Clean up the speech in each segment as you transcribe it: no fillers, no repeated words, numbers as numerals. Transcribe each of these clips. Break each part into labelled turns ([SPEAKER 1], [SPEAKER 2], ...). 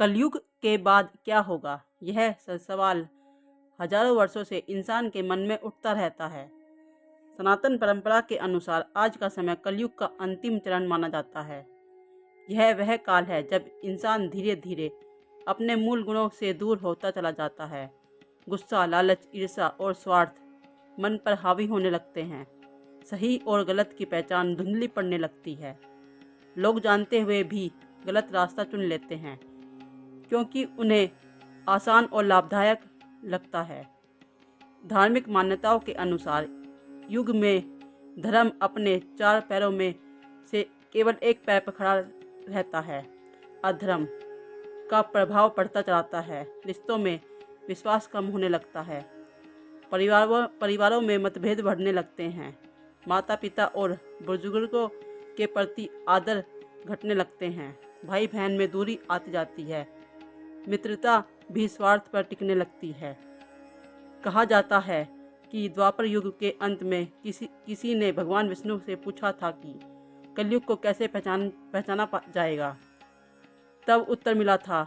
[SPEAKER 1] कलयुग के बाद क्या होगा, यह सवाल हजारों वर्षों से इंसान के मन में उठता रहता है। सनातन परंपरा के अनुसार आज का समय कलयुग का अंतिम चरण माना जाता है। यह वह काल है जब इंसान धीरे धीरे अपने मूल गुणों से दूर होता चला जाता है। गुस्सा, लालच, ईर्ष्या और स्वार्थ मन पर हावी होने लगते हैं। सही और गलत की पहचान धुंधली पड़ने लगती है। लोग जानते हुए भी गलत रास्ता चुन लेते हैं क्योंकि उन्हें आसान और लाभदायक लगता है। धार्मिक मान्यताओं के अनुसार युग में धर्म अपने 4 पैरों में से केवल एक पैर पर खड़ा रहता है। अधर्म का प्रभाव पड़ता जाता है। रिश्तों में विश्वास कम होने लगता है। परिवारों में मतभेद बढ़ने लगते हैं। माता पिता और बुजुर्गों के प्रति आदर घटने लगते हैं। भाई बहन में दूरी आती जाती है। मित्रता भी स्वार्थ पर टिकने लगती है। कहा जाता है कि द्वापर युग के अंत में किसी ने भगवान विष्णु से पूछा था कि कलयुग को कैसे पहचाना जाएगा। तब उत्तर मिला था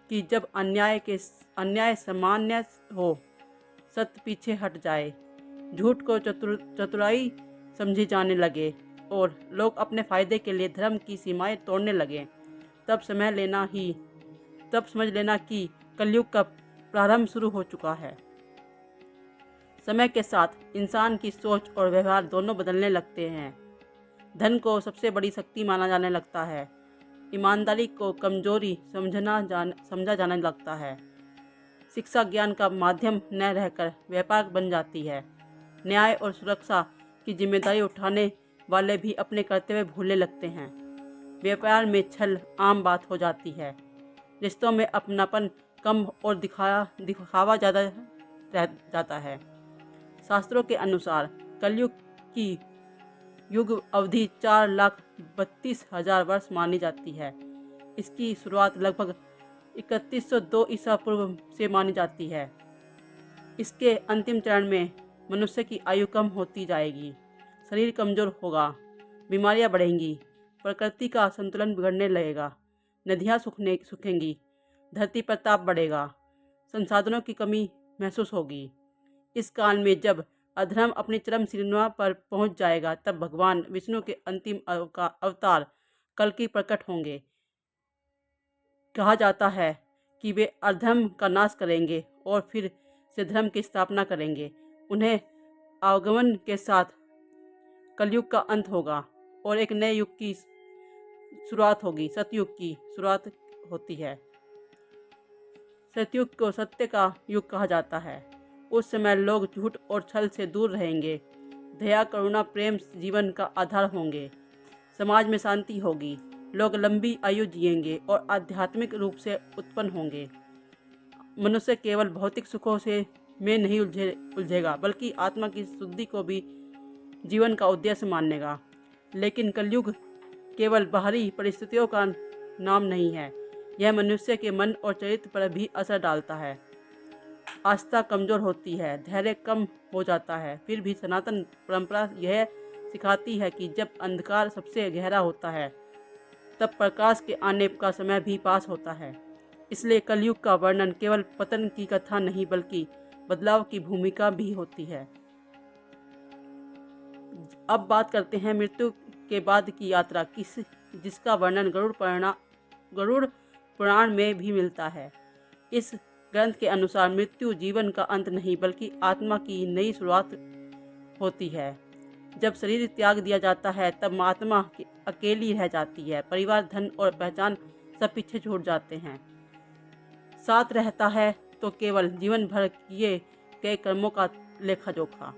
[SPEAKER 1] कि जब अन्याय सामान्य हो, सत्य पीछे हट जाए, झूठ को चतुराई समझी जाने लगे और लोग अपने फायदे के लिए धर्म की सीमाएं तोड़ने लगे, तब समझ लेना कि कलयुग का प्रारंभ शुरू हो चुका है। समय के साथ इंसान की सोच और व्यवहार दोनों बदलने लगते हैं। धन को सबसे बड़ी शक्ति माना जाने लगता है। ईमानदारी को कमजोरी समझा जाने लगता है। शिक्षा ज्ञान का माध्यम न रहकर व्यापार बन जाती है। न्याय और सुरक्षा की जिम्मेदारी उठाने वाले भी अपने कर्तव्य भूलने लगते हैं। व्यापार में छल आम बात हो जाती है। रिश्तों में अपनापन कम और दिखावा ज़्यादा रह जाता है। शास्त्रों के अनुसार कलयुग की युग अवधि 4,32,000 वर्ष मानी जाती है। इसकी शुरुआत लगभग 3102 ईसा पूर्व से मानी जाती है। इसके अंतिम चरण में मनुष्य की आयु कम होती जाएगी, शरीर कमजोर होगा, बीमारियां बढ़ेंगी, प्रकृति का संतुलन बिगड़ने लगेगा, नदियां सूखेंगी, धरती पर ताप बढ़ेगा, संसाधनों की कमी महसूस होगी। इस काल में जब अधर्म अपनी चरम सीमा पर पहुंच जाएगा, तब भगवान विष्णु के अंतिम अवतार कल्कि प्रकट होंगे। कहा जाता है कि वे अधर्म का नाश करेंगे और फिर से धर्म की स्थापना करेंगे। उन्हें आगमन के साथ कलयुग का अंत होगा और एक नए युग की शुरुआत होगी। सतयुग की शुरुआत होती है। सतयुग को सत्य का युग कहा जाता है। उस समय लोग झूठ और छल से दूर रहेंगे। दया, करुणा, प्रेम जीवन का आधार होंगे। समाज में शांति होगी। लोग लंबी आयु जिएंगे और आध्यात्मिक रूप से उत्पन्न होंगे। मनुष्य केवल भौतिक सुखों में नहीं उलझेगा, बल्कि आत्मा की शुद्धि को भी जीवन का उद्देश्य मानेगा। लेकिन कलयुग केवल बाहरी परिस्थितियों का नाम नहीं है। यह मनुष्य के मन और चरित्र पर भी असर डालता है। आस्था कमजोर होती है, धैर्य कम हो जाता है। फिर भी सनातन परंपरा यह सिखाती है कि जब अंधकार सबसे गहरा होता है, तब प्रकाश के आने का समय भी पास होता है। इसलिए कलयुग का वर्णन केवल पतन की कथा नहीं, बल्कि बदलाव की भूमिका भी होती है। अब बात करते हैं मृत्यु के बाद की यात्रा जिसका वर्णन गरुड़ पुराण में भी मिलता है। इस ग्रंथ के अनुसार मृत्यु जीवन का अंत नहीं, बल्कि आत्मा की नई शुरुआत होती है। जब शरीर त्याग दिया जाता है, तब आत्मा अकेली रह जाती है। परिवार, धन और पहचान सब पीछे छूट जाते हैं। साथ रहता है तो केवल जीवन भर किए गए कर्मों का लेखा जोखा।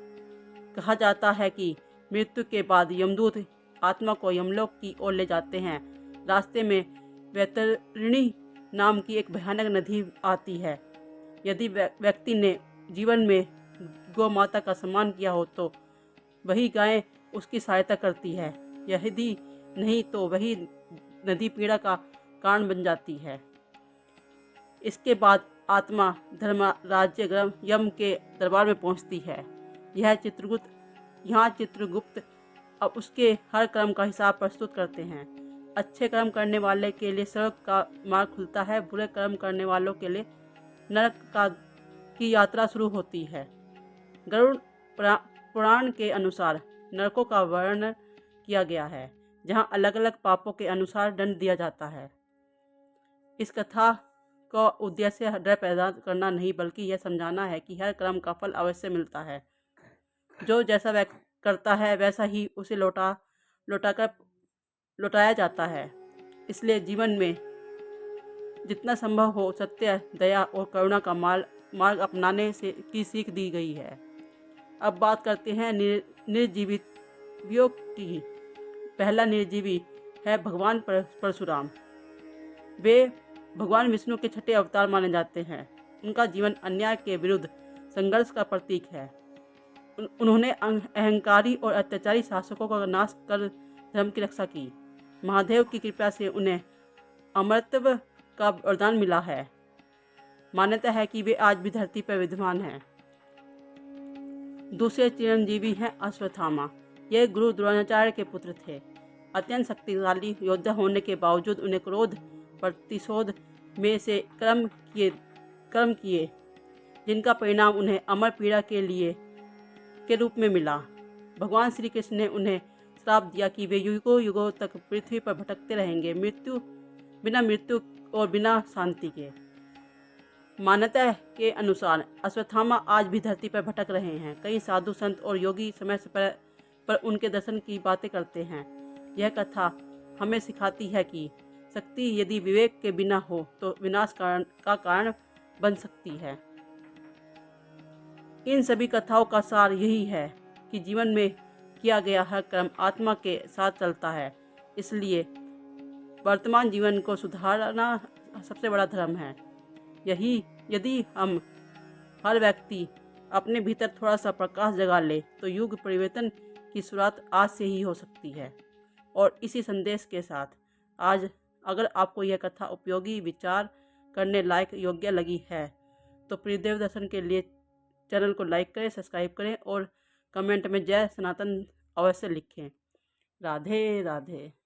[SPEAKER 1] कहा जाता है कि मृत्यु के बाद यमदूत आत्मा को यमलोक की ओर ले जाते हैं। रास्ते में वैतरणी नाम की एक भयानक नदी आती है। यदि व्यक्ति ने जीवन में गौ माता का सम्मान किया हो, तो वही गाय उसकी सहायता करती है। यदि नहीं, तो वही नदी पीड़ा का कारण बन जाती है। इसके बाद आत्मा धर्मराज यम के दरबार में पहुंचती है। यहाँ चित्रगुप्त अब उसके हर कर्म का हिसाब प्रस्तुत करते हैं। अच्छे कर्म करने वाले के लिए स्वर्ग का मार्ग खुलता है, बुरे कर्म करने वालों के लिए नरक की यात्रा शुरू होती है। गरुड़ पुराण के अनुसार नरकों का वर्णन किया गया है, जहां अलग अलग पापों के अनुसार दंड दिया जाता है। इस कथा का उद्देश्य डर पैदा करना नहीं, बल्कि यह समझाना है कि हर कर्म का फल अवश्य मिलता है। जो जैसा वह करता है वैसा ही उसे लौटाया जाता है। इसलिए जीवन में जितना संभव हो सत्य, दया और करुणा का मार्ग अपनाने की सीख दी गई है। अब बात करते हैं निर्जीवियों की। पहला निर्जीवी है भगवान परशुराम। वे भगवान विष्णु के छठे अवतार माने जाते हैं। उनका जीवन अन्याय के विरुद्ध संघर्ष का प्रतीक है। उन्होंने अहंकारी और अत्याचारी शासकों का नाश कर धर्म की रक्षा की। महादेव की कृपा से उन्हें अमरत्व का वरदान मिला है। मान्यता है कि वे आज भी धरती पर विद्यमान हैं। दूसरे चिरंजीवी हैं अश्वत्थामा। ये गुरु द्रोणाचार्य के पुत्र थे। अत्यंत शक्तिशाली योद्धा होने के बावजूद उन्हें क्रोध प्रतिशोध में से कर्म किए जिनका परिणाम उन्हें अमर पीड़ा के रूप में मिला। भगवान श्री कृष्ण ने उन्हें श्राप दिया कि वे युगों युगों तक पृथ्वी पर भटकते रहेंगे, बिना मृत्यु और बिना शांति के। मान्यता के अनुसार अश्वत्थामा आज भी धरती पर भटक रहे हैं। कई साधु संत और योगी समय पर उनके दर्शन की बातें करते हैं। यह कथा हमें सिखाती है कि शक्ति यदि विवेक के बिना हो तो विनाश का कारण बन सकती है। इन सभी कथाओं का सार यही है कि जीवन में किया गया हर कर्म आत्मा के साथ चलता है। इसलिए वर्तमान जीवन को सुधारना सबसे बड़ा धर्म है। यदि हम हर व्यक्ति अपने भीतर थोड़ा सा प्रकाश जगा ले तो युग परिवर्तन की शुरुआत आज से ही हो सकती है। और इसी संदेश के साथ आज अगर आपको यह कथा उपयोगी, विचार करने लायक, योग्य लगी है तो प्रियदेव दर्शन के लिए चैनल को लाइक करें, सब्सक्राइब करें और कमेंट में जय सनातन अवश्य लिखें। राधे राधे।